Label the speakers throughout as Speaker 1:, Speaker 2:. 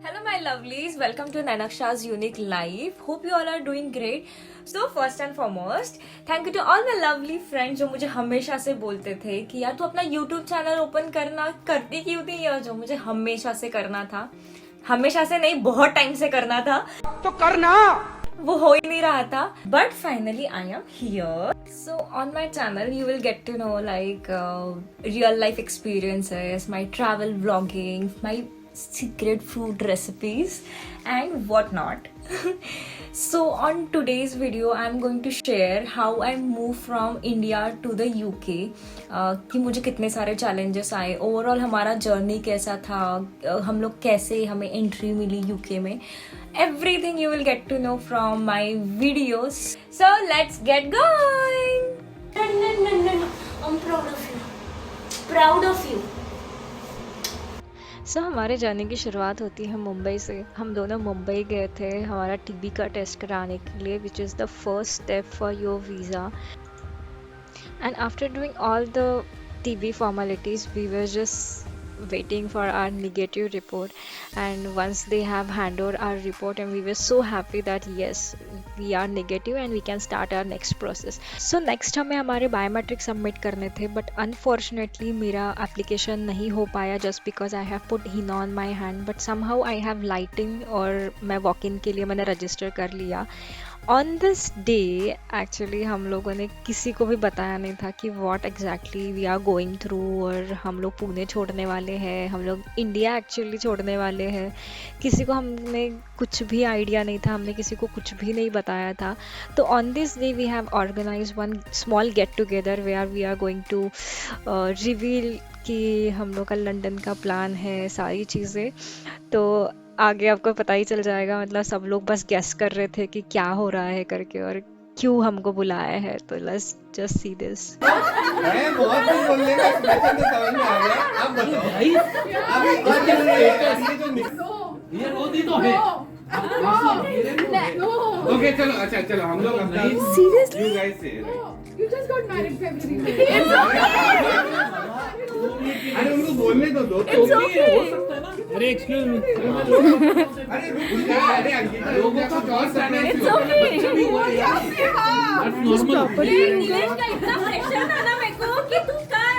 Speaker 1: Hello, my lovelies. Welcome to Nanaksha's Unique Life. Hope you all are doing great. So, first and foremost, thank you to all my lovely friends जो मुझे हमेशा से बोलते थे कि यार तू अपना YouTube चैनल ओपन करना, करती क्यों थी यार, जो मुझे हमेशा से करना था. हमेशा से नहीं, बहुत टाइम से करना था.
Speaker 2: तो करना
Speaker 1: वो हो ही नहीं रहा था. But finally I am here. So on my channel you will get to know like real life experiences, my travel vlogging, my secret food recipes and whatnot. So on today's video I'm going to share how I moved from India to the UK. कि मुझे कितने सारे challenges आए, overall हमारा journey कैसा था, हम लोग कैसे हमें एंट्री मिली यूके में. Everything you will get to know from my videos. So let's get going. I'm proud of you. Proud of you. So, हमारे जाने की शुरुआत होती है मुंबई से. हम दोनों मुंबई गए थे हमारा टीबी का टेस्ट कराने के लिए, which is the first step for your visa. And after doing all the TB formalities, we were just waiting for our negative report. And once they have handed over our report, and we were so happy that yes, we are negative and we can start our next process. So next हमें हमारे biometric submit करने थे, but unfortunately मेरा application नहीं हो पाया just because I have put HINA on my hand. But somehow I have lighting और मैं walk-in के लिए मैंने register कर लिया. ऑन दिस डे एक्चुअली हम लोगों ने किसी को भी बताया नहीं था कि what exactly we are going through, और हम लोग पुणे छोड़ने वाले हैं, हम लोग इंडिया एक्चुअली छोड़ने वाले हैं. किसी को हमने कुछ भी आइडिया नहीं था, हमने किसी को कुछ भी नहीं बताया था. तो on this day we have organise one small get together where we are going to reveal कि हम लोग का लंदन का प्लान है, सारी चीज़ें. तो आगे आपको पता ही चल जाएगा. मतलब सब लोग बस गेस कर रहे थे कि क्या हो रहा है करके और क्यों हमको बुलाया है. तो लेट्स जस्ट सी दिस.
Speaker 3: मैं बहुत कुछ बोलने का एक्सप्रेशन तो समझ में आ गया. आप बताओ भाई, आप एक बार ये रोती तो है. ओके चलो, अच्छा चलो हम लोग अपना सीरियसली यू गाइस से
Speaker 4: You just got married February.
Speaker 3: अरे उनको बोलने तो दो.
Speaker 4: It's okay.
Speaker 3: हो सकता है ना. अरे एक्सक्यूज मी. अरे रुक जा. अरे अंकिता लोगों का बहुत सारा है.
Speaker 4: It's okay.
Speaker 3: That's normal.
Speaker 1: English का इतना प्रेशर था ना मेरे को कि तू कर.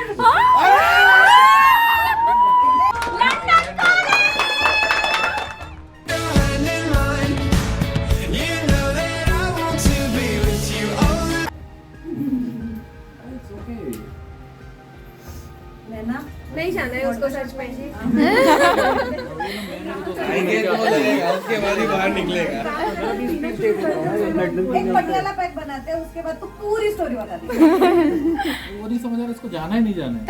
Speaker 4: नहीं जाना है उसको सच में.
Speaker 3: आएंगे तो लगेगा, उसके बाद ही बाहर निकलेगा.
Speaker 5: एक पटियाला पैक बनाते हैं, उसके बाद तो पूरी स्टोरी बता दी.
Speaker 6: वो नहीं समझ रहा इसको जाना है नहीं जाना है.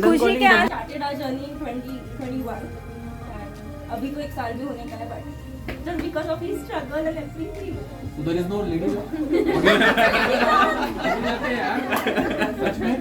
Speaker 1: खुशी के आज स्टार्टेड आवर जर्नी इन 2021. अभी तो एक साल भी होने का है, but just because of his struggle and everything.
Speaker 6: उधर इज नो लेडी. सच में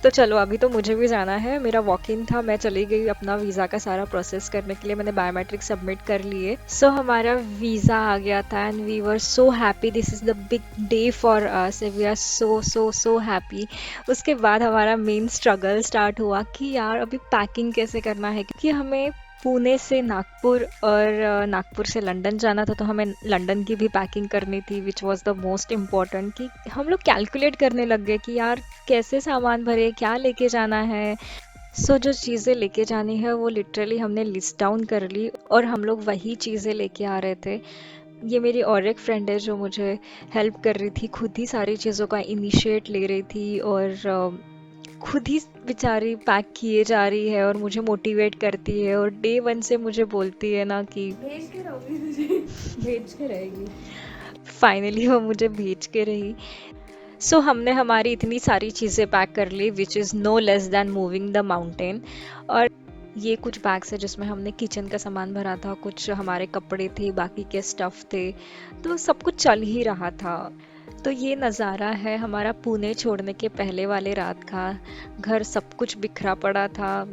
Speaker 1: तो चलो अभी तो मुझे भी जाना है. मेरा वॉक इन था, मैं चली गई अपना वीज़ा का सारा प्रोसेस करने के लिए. मैंने बायोमेट्रिक सबमिट कर लिए. सो हमारा वीज़ा आ गया था and we were so happy. This is the big day for us. We are so happy. उसके बाद हमारा मेन स्ट्रगल स्टार्ट हुआ कि यार अभी पैकिंग कैसे करना है, क्योंकि हमें पुणे से नागपुर और नागपुर से लंदन जाना था. तो हमें लंदन की भी पैकिंग करनी थी, which was the most important. कि हम लोग कैलकुलेट करने लग गए कि यार कैसे सामान भरे, क्या लेके जाना है. सो जो चीज़ें लेके जानी है वो लिटरली हमने लिस्ट डाउन कर ली और हम लोग वही चीज़ें लेके आ रहे थे. ये मेरी और एक फ्रेंड है जो मुझे हेल्प कर रही थी, खुद ही सारी चीज़ों का इनिशिएट ले रही थी और खुद ही बेचारी पैक किए जा रही है और मुझे मोटिवेट करती है. और डे 1 से मुझे बोलती है ना कि
Speaker 4: भेज के रहोगी तुझे. भेज के रहेगी.
Speaker 1: फाइनली वो मुझे भेज के रही. सो हमने हमारी इतनी सारी चीज़ें पैक कर ली, which is no less than moving the mountain. और ये कुछ बैग्स है जिसमें हमने किचन का सामान भरा था, कुछ हमारे कपड़े थे, बाकी के स्टफ़ थे. तो सब कुछ चल ही रहा था. तो ये नज़ारा है हमारा पुणे छोड़ने के पहले वाले रात का. घर सब कुछ बिखरा पड़ा था.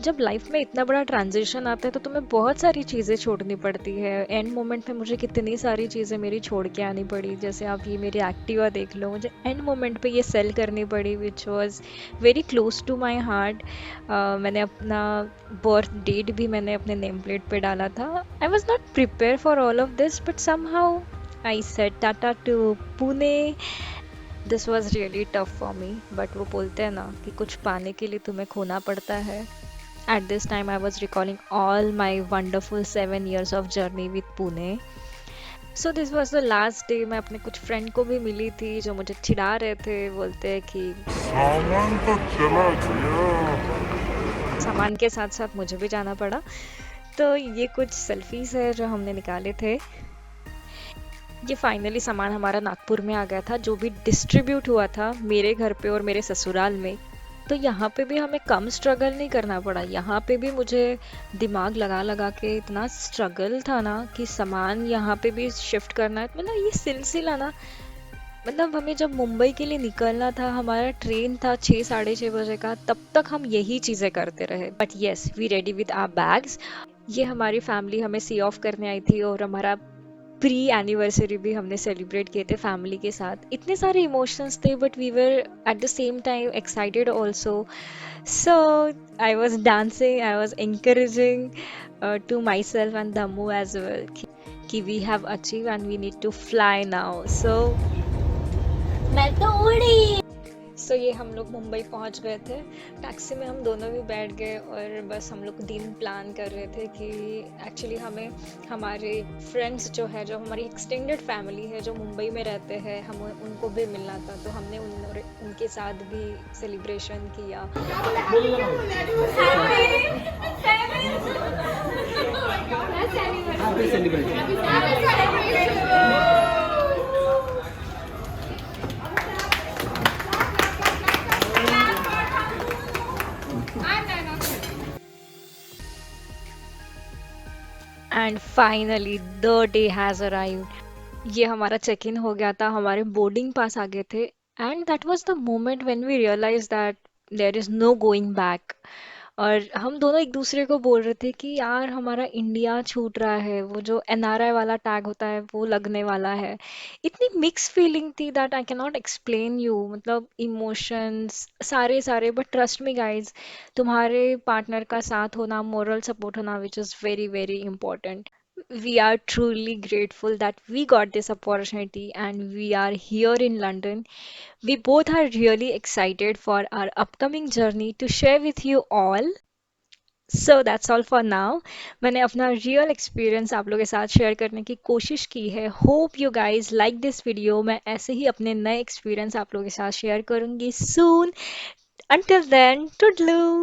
Speaker 1: जब लाइफ में इतना बड़ा ट्रांजिशन आता है तो तुम्हें बहुत सारी चीज़ें छोड़नी पड़ती है। एंड मोमेंट में मुझे कितनी सारी चीज़ें मेरी छोड़ के आनी पड़ी, जैसे आप ये मेरी एक्टिवा देख लो, मुझे एंड मोमेंट पे ये सेल करनी पड़ी which was very close to my heart. मैंने अपना बर्थ डेट भी मैंने अपने नेम प्लेट पे डाला था। I was not prepare for all of this but somehow I said tata to Pune. This was really tough for me, but वो बोलते हैं ना कि कुछ पाने के लिए तुम्हें खोना पड़ता है। At this time, I was recalling all my wonderful 7 years of journey with Pune. So this was the last day. मैं अपने कुछ फ्रेंड को भी मिली थी जो मुझे चिढ़ा रहे थे, बोलते हैं कि
Speaker 2: सामान तो चला गया।
Speaker 1: सामान के साथ साथ मुझे भी जाना पड़ा। तो ये कुछ सेल्फीज है जो हमने निकाले थे। ये फाइनली सामान हमारा नागपुर में आ गया था, जो भी डिस्ट्रीब्यूट हुआ था मेरे घर पे और मेरे ससुराल में। तो यहाँ पे भी हमें कम स्ट्रगल नहीं करना पड़ा। यहाँ पे भी मुझे दिमाग लगा लगा के इतना स्ट्रगल था ना कि सामान यहाँ पे भी शिफ्ट करना है। मतलब ये सिलसिला ना, मतलब हमें जब मुंबई के लिए निकलना था, हमारा ट्रेन था 6 साढ़े 6 बजे का, तब तक हम यही चीज़ें करते रहे। But yes, we ready with our bags. ये हमारी फैमिली हमें सी ऑफ करने आई थी और हमारा प्री एनिवर्सरी भी हमने सेलिब्रेट किए थे फैमिली के साथ। इतने सारे इमोशंस थे but we were at the same time excited also. So I was dancing, I was encouraging to myself and Dhammu as well कि we have achieved and we need to fly now. So मैं तो उड़ी। सो ये हम लोग मुंबई पहुंच गए थे। टैक्सी में हम दोनों भी बैठ गए और बस हम लोग दिन प्लान कर रहे थे कि एक्चुअली हमें हमारे फ्रेंड्स जो है, जो हमारी एक्सटेंडेड फैमिली है जो मुंबई में रहते हैं, हम उनको भी मिलना था। तो हमने उनके साथ भी सेलिब्रेशन किया।
Speaker 6: Happy celebration.
Speaker 1: And finally the day has arrived. ये हमारा चेक इन हो गया था, हमारे बोर्डिंग पास आ गए थे। And that was the moment when we realise that there is no going back. और हम दोनों एक दूसरे को बोल रहे थे कि यार हमारा इंडिया छूट रहा है, वो जो एनआरआई वाला टैग होता है वो लगने वाला है। इतनी मिक्स फीलिंग थी that I can not explain you. मतलब इमोशंस सारे सारे, बट ट्रस्ट मी गाइज, तुम्हारे पार्टनर का साथ होना, मोरल सपोर्ट होना, which is very very important. We are truly grateful that we got this opportunity and we are here in London. We both are really excited for our upcoming journey to share with you all. So that's all for now. मैंने अपना real experience आप लोगों के साथ share करने की कोशिश की है। Hope you guys like this video. मैं ऐसे ही अपने नए एक्सपीरियंस आप लोगों के साथ शेयर करूँगी soon. Until then, toodaloo!